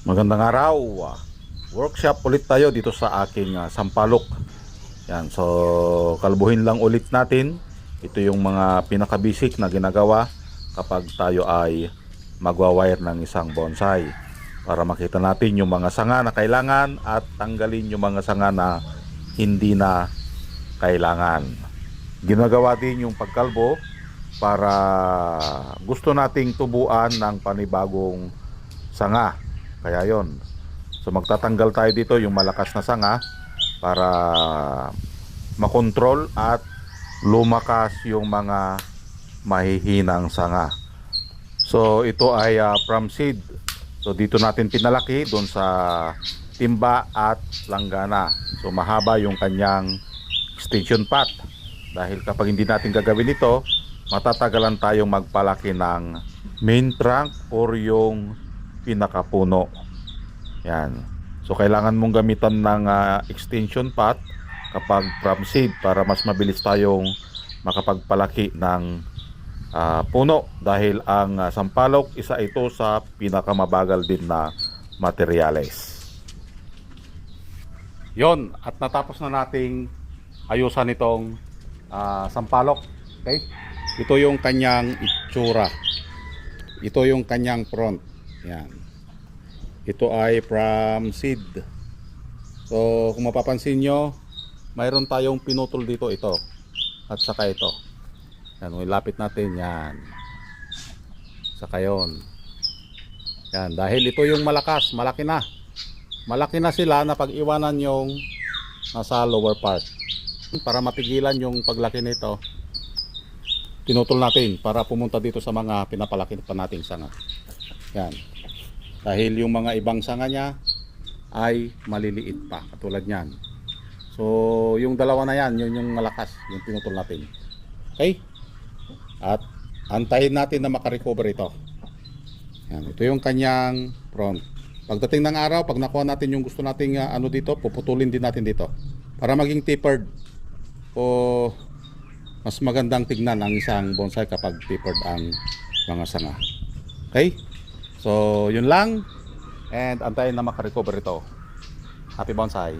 Magandang araw. Workshop ulit tayo dito sa aking sampalok. Yan, so kalbuhin lang ulit natin. Ito yung mga pinaka-basic na ginagawa kapag tayo ay magwa-wire ng isang bonsai. Para makita natin yung mga sanga na kailangan at tanggalin yung mga sanga na hindi na kailangan. Ginagawa din yung pagkalbo para gusto nating tubuan ng panibagong sanga. Kaya yon. So magtatanggal tayo dito yung malakas na sanga para makontrol at lumakas yung mga mahihinang sanga. So ito ay from seed. So dito natin pinalaki doon sa timba at langgana. So mahaba yung kanyang extension path. Dahil kapag hindi natin gagawin ito, matatagalan tayong magpalaki ng main trunk or yung pinakapuno. Yan. So kailangan mong gamitan ng extension path kapag from seed para mas mabilis tayong makapagpalaki ng puno, dahil ang sampalok isa ito sa pinakamabagal din na materyales. Yon, at natapos na nating ayusan itong sampalok. Okay? Ito yung kanyang itsura. Ito yung kanyang front. Yan. Ito ay from seed. So kung mapapansin nyo, mayroon tayong pinutol dito, ito at saka ito. Yan, ilapit natin yan. Saka yun. Yan, dahil ito yung malakas, malaki na. Malaki na sila na pag-iwanan yung nasa lower part. Para mapigilan yung paglaki nito, pinutol natin para pumunta dito sa mga pinapalaki pa nating sanga. Yan. Dahil yung mga ibang sanga niya ay maliliit pa, katulad niyan. So yung dalawa na yan, yun yung malakas, yung pinutol natin. Okay? At antayin natin na makarecover ito. Yan. Ito yung kanyang front. Pagdating ng araw, pag nakuha natin yung gusto nating ano dito, puputulin din natin dito para maging tapered. O mas magandang tignan ang isang bonsai kapag tapered ang mga sanga. Okay? So yun lang, and antayin na makarecover ito. Happy bonsai!